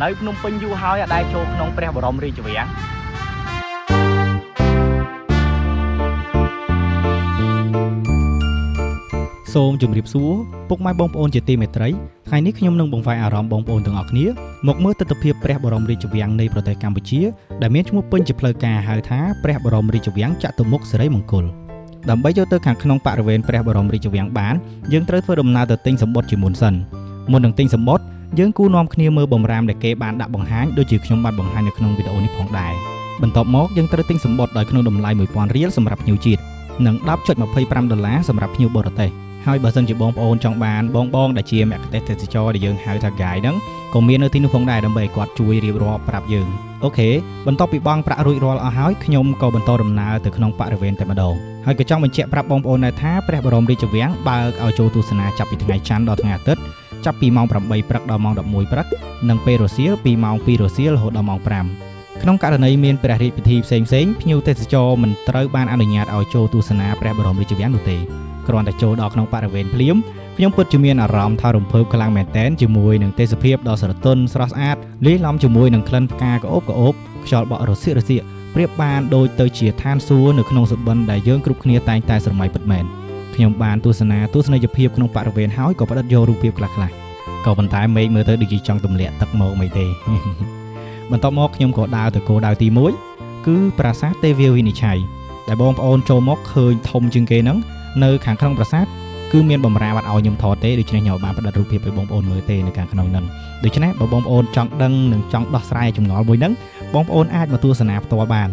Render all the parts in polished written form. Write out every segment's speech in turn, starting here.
នៅភ្នំពេញយូរហើយអត់ដែលចូលក្នុងព្រះបរមរាជវាំងសូមជម្រាបសួរពុកម៉ែបងប្អូនជាទីមេត្រីថ្ងៃនេះខ្ញុំនឹងបង្វែរអារម្មណ៍បងប្អូនទាំងអស់គ្នាមកមើលទស្សនវិជ្ជាព្រះបរមរាជវាំងនៃប្រទេសកម្ពុជាដែលមានឈ្មោះពេញជាផ្លូវការហៅថាព្រះបរមរាជវាំងចតុមុខសិរីមង្គលដើម្បីចូលទៅខាងក្នុងបរិវេណព្រះបរមរាជវាំងបានយើងត្រូវធ្វើដំណើរទៅទិញសម្បុត្រជាមុនសិនមុននឹងទិញសម្បុត្រយើងគួរនាំគ្នាមើលបំរាមដែលគេបានដាក់បង្ហាញដូចជាខ្ញុំបានបង្ហាញនៅក្នុងវីដេអូនេះផងដែរបន្ទាប់មកយើងត្រូវទិញសម្បុត្រដោយក្នុងតម្លៃ 1000 រៀលសម្រាប់ភ្ញៀវជាតិនិង $10.25 ដុល្លារសម្រាប់ភ្ញៀវបរទេសហើយបើសិនជាបងប្អូនចង់បានបងដែលជាមគ្គុទ្ទេសកទេសចរដែលយើងហៅថា guide ហ្នឹងក៏មាននៅទីនោះផងដែរដើម្បីឲ្យគាត់ជួយរៀបរាប់ប្រាប់យើងអូខេបន្ទាប់ពីបង់ប្រាក់រួចរាល់អស់ហើយខ្ញុំក៏បន្តដំណើរទៅក្នុងបរិវេណតែម្ដងហើយក៏ចង់បញ្ជាក់ប្រាប់បងប្អូនដែរថាព្រះបរមរាជវាំងបើកឲ្យចូលទស្សនាចាប់ពីថ្ងៃច័ន្ទដល់ថ្ងៃអាទិត្យចាប់ពីម៉ោង 8 ព្រឹកដល់ម៉ោង 11 ព្រឹកនិងពេលរសៀលពីម៉ោង 2 រសៀលរហូតដល់ម៉ោង 5ក្នុងករណីមានព្រះរាជពិធីផ្សេងៗភ្ញៀវទេសចរមិនត្រូវបានអនុញ្ញាតឲ្យចូលទស្សនាព្រះបរមរាជវាំងនោះទេគ្រាន់តែចូលដល់ក្នុងបរិវេណភ្លាមខ្ញុំពិតជាមានអារម្មណ៍ថារំភើបខ្លាំងមែនទែនជាមួយនឹងទេសភាពដ៏ស្រទន់ស្រស់ស្អាតលាយឡំជាមួយនឹងក្លិនផ្កាក្អូបខ្យល់បក់រសៀកប្រៀបបានដូចទៅជាឋានសួគ៌នៅក្នុងសុបិនដែលយើងគ្រប់គ្នាតែងតែស្រមៃពិតមែនខ្ញុំបានទស្សនាទស្សនីយភាពក្នុងបរិវេណហើយក៏ផ្ដិតយករូបភាពខ្លះៗក៏ប៉ុន្តែមេឃមើលទៅដូចជាចង់ទម្លាក់ទឹកមកមិនទេបន្ទាប់មកខ្ញុំក៏ដើរទៅគោលដៅទី1គឺប្រាសាទទេវាវិនិច្ឆ័យដែលបងប្អូនចូលមកឃើញធំជាងគេហ្នឹងនៅខាងក្នុងប្រាសាទគឺមានបំរាអត់ឲ្យខ្ញុំថតទេដូច្នេះខ្ញុំបានផ្ដិតរូបភាពឲ្យបងប្អូនមើលទេនៅខាងក្នុងហ្នឹងដូច្នេះបើបងប្អូនចង់ដឹងនិងចង់ដោះស្រាយចម្ងល់មួយហ្នឹងបងប្អូនអាចមកទស្សនាផ្ទាល់បាន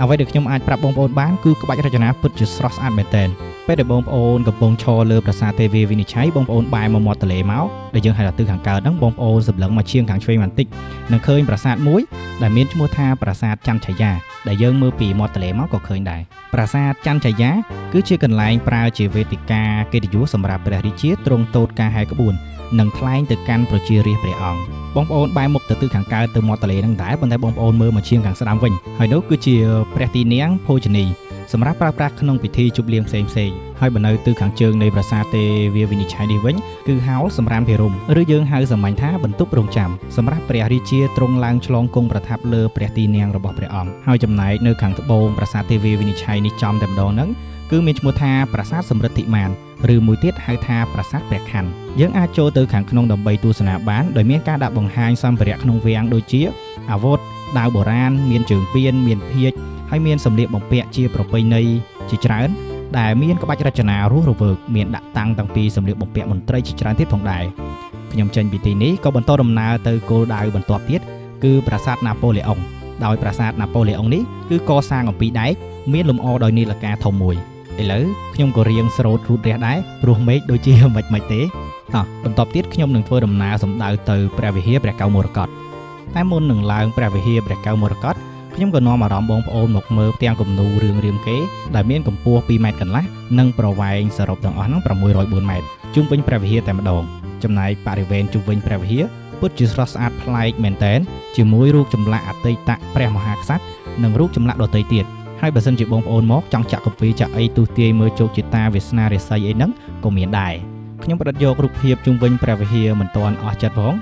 អ្វីដែលខ្ញុំអាចប្រាប់បងប្អូនបានគឺក្បាច់រចនាពិតជាស្រស់ស្អាតមែនទែនពេលដែលបងប្អូនកំពុងឈរលើប្រាសាទទេវាវិនិច្ឆ័យបងប្អូនបែរមកមាត់ទន្លេមកដែលយើងហៅថាទិសខាងកើតហ្នឹងបងប្អូនសម្លឹងមកឈៀងខាងឆ្វេងបន្តិចនឹងឃើញប្រាសាទមួយដែលមានឈ្មោះថាប្រាសាទច័ន្ទឆាយាដែលយើងមើលពីមាត់ទន្លេមកក៏ឃើញដែរប្រាសាទច័ន្ទឆាយាគឺជាកន្លែងប្រើជាវេទិកាកិត្តិយសសម្រាប់ព្រះរាជាទ្រង់ទតការហែក្បួននិងថ្លែងទៅកាន់ប្រជារាស្ត្រព្រះអង្គបងប្អូនបែរមុខទៅទិសខាងកើតទៅមាត់ទន្លេហ្នឹងដែរប៉ុន្តែបងប្អូនមើលមកឈៀងខាងស្ដាំវិញហើយនោះគឺជាព្រះទីនាងភោជនីសម្រាប់ប្រើប្រាស់ក្នុងពិធីជប់លៀងផ្សេងហើយបើនៅទិសខាងជើងនៃប្រាសាទទេវាវិនិច្ឆ័យនេះវិញគឺហោលសម្រាប់ភិរមឬយើងហៅសាមញ្ញថាបន្ទប់រងចាំសម្រាប់ព្រះរាជាទ្រង់ឡើងឆ្លងគង់ប្រថាប់លើព្រះទីនាងរបស់ព្រះអង្គហើយចំណែកនៅខាងត្បូងប្រាសាទទេវាវិនិច្ឆ័យនេះចំតែម្ដងហ្នឹងគឺមានឈ្មោះថាប្រាសាទសំរិទ្ធិមានឬមួយទៀតហៅថាប្រាសាទព្រះខ័នយើងអាចចូលទៅខាងក្នុងដើម្បីទស្សនាបានដោយមានការដាក់បង្ហាញសម្ភារៈក្នុងវាំងដូចជាអាវុធដាវបុរាណមានជើងពានមានភាជន៍ហើយមានសម្លៀកបំពាក់ជាប្រពៃណីជាច្រើនដែលមានក្បាច់រចនារស់រវើកមានដាក់តាំងតាំងពីសម្លៀកបំពាក់មន្ត្រីជាច្រើនទៀតផងដែរខ្ញុំចេញពីទីនេះក៏បន្តដំណើរទៅគោលដៅបន្ទាប់ទៀតគឺប្រាសាទណាប៉ូឡេអុងដោយប្រាសាទណាប៉ូឡេអុងនេះគឺកសាងអំពីដែកមានលម្អដោយនីលកាធំមួយឥឡូវខ្ញុំក៏រៀងស្រោតរូតរះដែរព្រោះមេឃដូចជាមិនទេបន្ទាប់ទៀតខ្ញុំនឹងធ្វើដំណើរសម្ដៅទៅព្រះវិហារព្រះកៅមរកតតែមុននឹងឡើងព្រះវិហារព្រះកៅមរកតខ្ញុំក៏នាំអារម្មណ៍បងប្អូនមកមើលផ្ទាំងគំនូររឿងរាមកេរ្តិ៍ដែលមានកម្ពស់ 2 ម៉ែត្រកន្លះនិងប្រវែងសរុបទាំងអស់ហ្នឹង604 ម៉ែត្រជុំវិញព្រះវិហារតែម្ដងចំណែកបរិវេណជុំវិញព្រះវិហារពិតជាស្រស់ស្អាតប្លែកមែនទែនជាមួយរូបចម្លាក់អតីតព្រះមហាក្សត្រនិងរូបចម្លាក់ដទៃទៀតហើយបើសិនជាបងប្អូនមកចង់ចាក់កពីចាក់អីទូទាយមើលជោគជតាវាសនារិស័យអីហ្នឹងក៏មានដែរខ្ញុំប្រឌិតយករូបភាពជុំវិញព្រះវិហារមិនទាន់អស់ចិត្តផង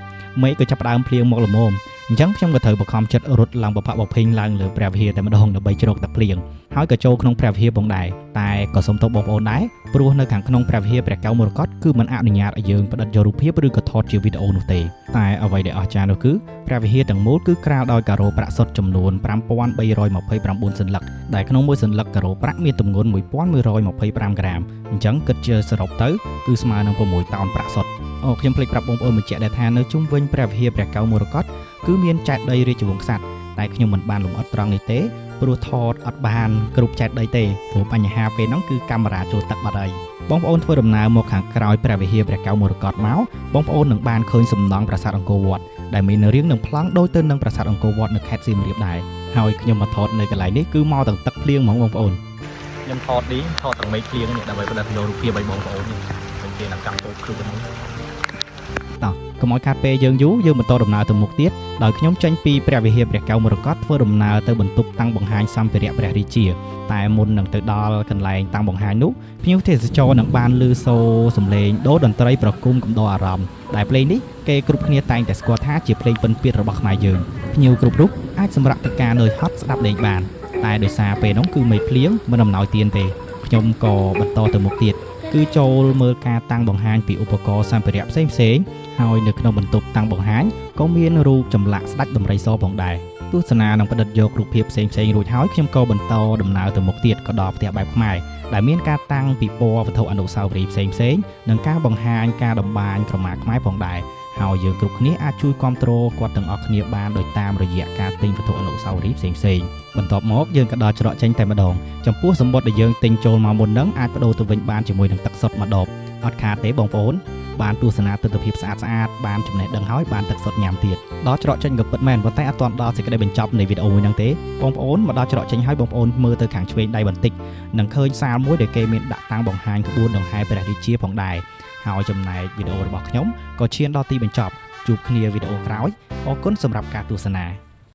មេឃក៏ចាប់ផ្ដើមភ្លៀងមកល្មមអញ្ចឹងខ្ញុំក៏ត្រូវបង្ខំចិត្តរត់ឡើងបផាក់បភិញឡើងលើព្រះវិហារតែម្ដងដើម្បីជ្រកទឹកភ្លៀងហើយក៏ចូលក្នុងព្រះវិហារផងដែរតែក៏សូមទោសបងប្អូនដែរព្រោះនៅខាងក្នុងព្រះវិហារព្រះកៅមរកតគឺមិនអនុញ្ញាតឲ្យយើងផ្ដិតយករូបភាពឬក៏ថតជាវីដេអូនោះទេតែអ្វីដែលអស្ចារ្យនោះគឺព្រះវិហារទាំងមូលគឺក្រាលដោយការ៉ូប្រាក់សុទ្ធចំនួន 5329 សន្លឹកដែលក្នុងមួយសន្លឹកការ៉ូប្រាក់មានទម្ងន់ 1125 ក្រាមអញ្ចឹងគិតជាសរុបទៅគឺស្មើនឹង 6 តោនប្រាក់សុទ្ធខ្ញុំភ្លេចប្រាប់បងប្អូនបញ្ជាក់ដែរថានៅជុំវិញព្រះវិហារព្រះកៅមរកតគឺមានចេតិយរាជវង្សក្សត្រតែខ្ញុំមិនបានលម្អិតត្រង់នេះទេព្រោះថតអត់បានគ្រប់ចេតិយទេព្រោះបញ្ហាពេលហ្នឹងគឺកាមេរ៉ាចូលទឹកបាត់ហើយបងប្អូនធ្វើដំណើរមកខាងក្រោយព្រះវិហារព្រះកៅមរកតមកបងប្អូននឹងបានឃើញសំណង់ប្រាសាទអង្គរវត្តដែលមានរាងនឹងប្លង់ដូចទៅនឹងប្រាសាទអង្គរវត្តនៅខេត្តសៀមរាបដែរហើយខ្ញុំមកថតនៅកន្លែងនេះគឺមកទាំងទឹកភ្លៀងហ្មងបងប្អូនខ្ញុំថតទាំងមេឃភ្លៀងនេះដើម្បីផ្ដិតយករូបភាពឲ្យបងប្អូននេះពេលគេនឹងចង់ចូលខ្លួន កុំឲ្យខាតពេលយើងយូរយើងបន្តដំណើរទៅមុខទៀតដោយខ្ញុំចេញពីព្រះវិហារព្រះកែវមរកតធ្វើដំណើរទៅបន្ទប់តាំងបង្ហាញសម្ភារៈព្រះរាជាតែមុននឹងទៅដល់កន្លែងតាំងបង្ហាញនោះភ្ញៀវទេសចរនឹងបានឮសូរសំឡេងដូរតន្ត្រីប្រគំកំដរអារម្មណ៍ដែលភ្លេងនេះគេគ្រប់គ្នាតែងតែស្គាល់ថាជាភ្លេងពិណពាទ្យរបស់ខ្មែរយើងភ្ញៀវគ្រប់រូបអាចសម្រាកទឹកការនឿយហត់ស្ដាប់លេងបានតែដោយសារពេលនោះគឺមេភ្លៀងមិនអំណោយទានទេខ្ញុំក៏បន្តទៅមុខទៀតគឺចូលមើលការតាំងបង្ហាញពីឧបករណ៍សម្ភារៈផ្សេងៗហើយនៅក្នុងបន្ទប់តាំងបង្ហាញក៏មានរូបចម្លាក់ស្ដេចដំរីសផងដែរទស្សនានឹងផ្ដិតយករូបភាពផ្សេងៗរួចហើយខ្ញុំក៏បន្តដំណើរទៅមុខទៀតក៏ដល់ផ្ទះបែបខ្មែរដែលមានការតាំងពិព័រណ៍វត្ថុអនុស្សាវរីយ៍ផ្សេងៗនិងការបង្ហាញការតម្បាញក្រមាខ្មែរផងដែរហើយយើងគ្រប់គ្នាអាចជួយគាំទ្រគាត់ទាំងអស់គ្នាបានដោយតាមរយៈការទិញវត្ថុអនុស្សាវរីយ៍ផ្សេងៗបន្ទាប់មកយើងក៏ដល់ច្រកចេញតែម្ដងចំពោះសម្បត្តិដែលយើងទិញចូលមកមុននឹងអាចបដូរទៅវិញបានជាមួយនឹងទឹកសុទ្ធមួយដបអត់ខាតទេបងប្អូនបានទស្សនាទិដ្ឋភាពស្អាតៗបានចំណេះដឹងហើយបានទឹកសុទ្ធញ៉ាំទៀតដល់ច្រកចេញក៏ពិតមែនប៉ុន្តែអត់ទាន់ដល់សេចក្តីបញ្ចប់នៃវីដេអូមួយហ្នឹងទេបងប្អូនមកដល់ច្រកចេញហើយបងប្អូនមើលទៅខាងឆ្វេងដៃបន្តិចនឹងឃើញសាលមួយដែលគេមានដាក់តាំងបង្ហាញក្បួនដង្ហែព្រះរាជាផងដែរហើយចំណែកវីដេអូរបស់ខ្ញុំក៏ឈានដល់ទីបញ្ចប់ជួបគ្នាវីដេអូក្រោយអរគុណសម្រាប់ការទស្សនា